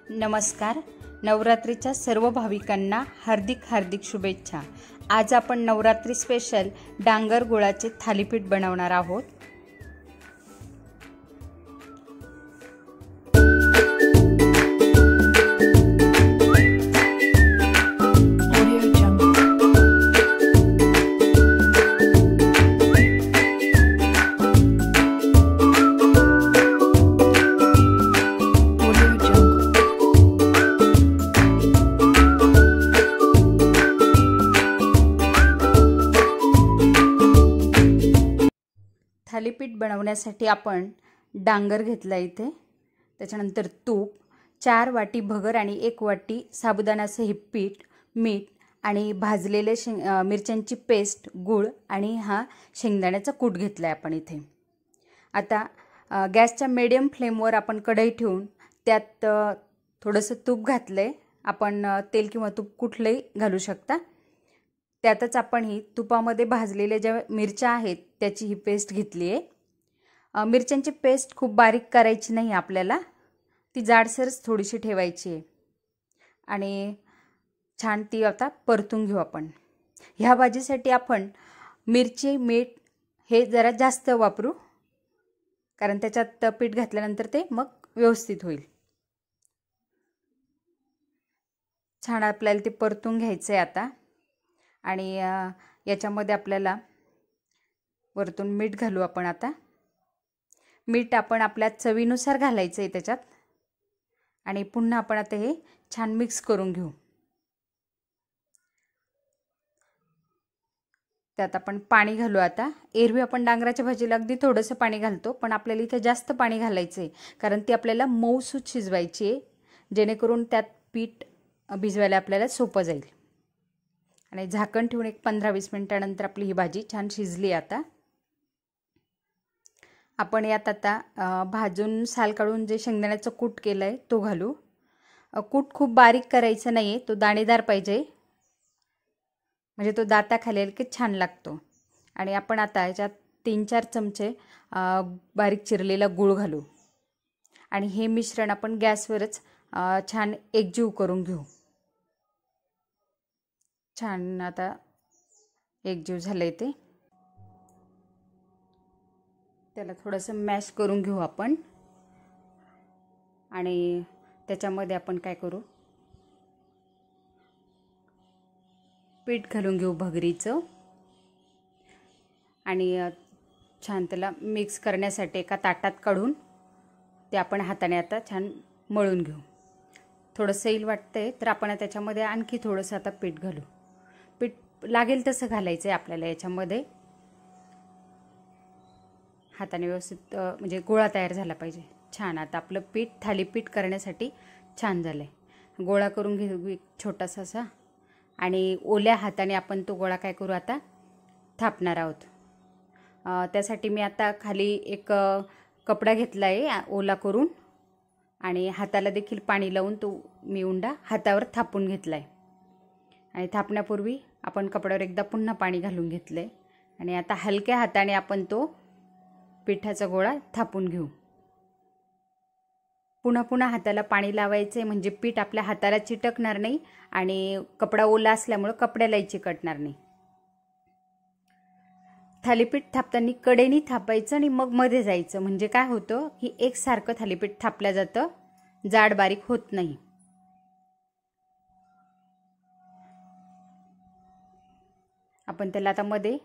नमस्कार. नवरात्रीच्या सर्व भाविकांना हार्दिक हार्दिक शुभेच्छा. आज आपण नवरात्री स्पेशल डांगर गुळाचे थालीपीठ बनवणार आहोत. थालीपीठ बनवण्यासाठी आपण डांगर घेतला इथे, त्याच्यानंतर तूप, 4 वाटी भगर आणि 1 वाटी साबुदाण्याचे हे पीठ, मीठ आणि भाजलेले मिरच्यांची पेस्ट, गूळ आणि हा शेंगदाण्याचा कूट घेतला आहे आपण इथे. आता गॅसच्या मीडियम फ्लेमवर आपण कढई ठेवून त्यात थोडंसं तूप घातलं आहे. आपण तेल किंवा तूप कुठलंही घालू शकता. त्यातच आपण ही तुपामध्ये भाजलेल्या ज्या मिरच्या आहेत त्याची ही पेस्ट घेतली आहे. मिरच्यांची पेस्ट खूप बारीक करायची नाही आपल्याला, ती जाडसरच थोडीशी ठेवायची आहे. आणि छान ती आता परतून घेऊ आपण. ह्या भाजीसाठी आपण मिरची, मीठ हे जरा जास्त वापरू, कारण त्याच्यात पीठ घातल्यानंतर ते मग व्यवस्थित होईल. छान आपल्याला ते परतून घ्यायचं आहे आता. आणि याच्यामध्ये आपल्याला वरतून मीठ घालू आपण आता. मीठ आपण आपल्या चवीनुसार घालायचं आहे त्याच्यात. आणि पुन्हा आपण आता हे छान मिक्स करून घेऊ. त्यात आपण पाणी घालू आता. एरवी आपण डांगराच्या भाजीला अगदी थोडंसं पाणी घालतो, पण आपल्याला इथे जास्त पाणी घालायचं आहे, कारण ती आपल्याला मऊसूत शिजवायची आहे, जेणेकरून त्यात पीठ भिजवायला आपल्याला सोपं जाईल. आणि झाकण ठेवून एक 15-20 मिनिटानंतर आपली ही भाजी छान शिजली. आता आपण यात आता भाजून साल काढून जे शेंगदाण्याचं कूट केलं आहे तो घालू. कूट खूप बारीक करायचं नाही आहे, तो दाणेदार पाहिजे, म्हणजे तो दाताखाली की छान लागतो. आणि आपण आता याच्यात 3-4 चमचे बारीक चिरलेला गूळ घालू. आणि हे मिश्रण आपण गॅसवरच छान एकजीव करून घेऊ. छान आता एकजीव झालंय ते. त्याला थोडंसं मॅश करून घेऊ आपण. आणि त्याच्यामध्ये आपण काय करू, पीठ घालून घेऊ भगरीचं. आणि छान त्याला मिक्स करण्यासाठी एका ताटात काढून ते आपण हाताने आता छान मळून घेऊ. थोडं सैल वाटतंय तर आपण त्याच्यामध्ये आणखी थोडंसं आता पीठ घालू. पीठ लागेल तसं घालायचं आहे आपल्याला याच्यामध्ये. हाताने व्यवस्थित म्हणजे गोळा तयार झाला पाहिजे. छान आता आपलं पीठ थालीपीठ करण्यासाठी छान झालं आहे. गोळा करून घेऊ एक छोटासा असा. आणि ओल्या हाताने आपण तो गोळा काय करू आता थापणार आहोत. त्यासाठी मी आता खाली एक कपडा घेतला आहे ओला करून, आणि हाताला देखील पाणी लावून तो मी उंडा हातावर थापून घेतला आहे. आणि थापण्यापूर्वी आपण कपड्यावर एकदा पुन्हा पाणी घालून घेतलं आहे. आणि आता हलक्या हाताने आपण तो पिठाचा गोळा थापून घेऊ. पुन्हा पुन्हा हाताला पाणी लावायचं आहे, म्हणजे पीठ आपल्या हाताला चिटकणार नाही आणि कपडा ओला असल्यामुळे कपड्यालाही चिकटणार नाही. थालीपीठ थापताना कडेनी थापायचं आणि मग मध्ये जायचं, म्हणजे काय होतं की एकसारखं थालीपीठ थापलं जातं, जाड बारीक होत नाही. आपण त्याला आता मध्ये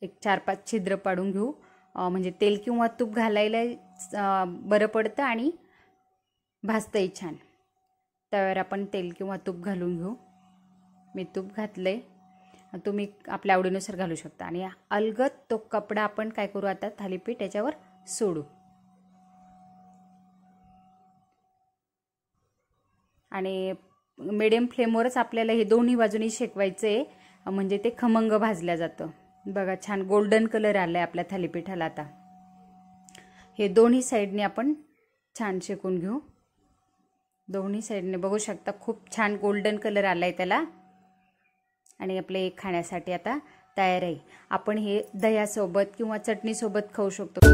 एक 4-5 छिद्र पाडून घेऊ, म्हणजे तेल किंवा तूप घालायला बरं पडतं आणि भाजतंही छान. त्यावर आपण तेल किंवा तूप घालून घेऊ. मी तूप घातलं आहे, तुम्ही आपल्या आवडीनुसार घालू शकता. आणि अलगद तो कपडा आपण काय करू आता थालीपीठ याच्यावर सोडू. आणि मीडियम फ्लेमवरच आपल्याला हे दोन्ही बाजूनी शेकवायचं आहे, म्हणजे ते खमंग भाजल्या जातं. बघा छान गोल्डन कलर आलाय आपल्या थालीपीठाला. आता हे दोन्ही साईडने आपण छान शेकून घेऊ. दोन्ही साईडने बघू शकता खूप छान गोल्डन कलर आलाय त्याला. आणि आपले खाण्यासाठी आता तयार आहे. आपण हे दह्यासोबत किंवा चटणीसोबत खाऊ शकतो.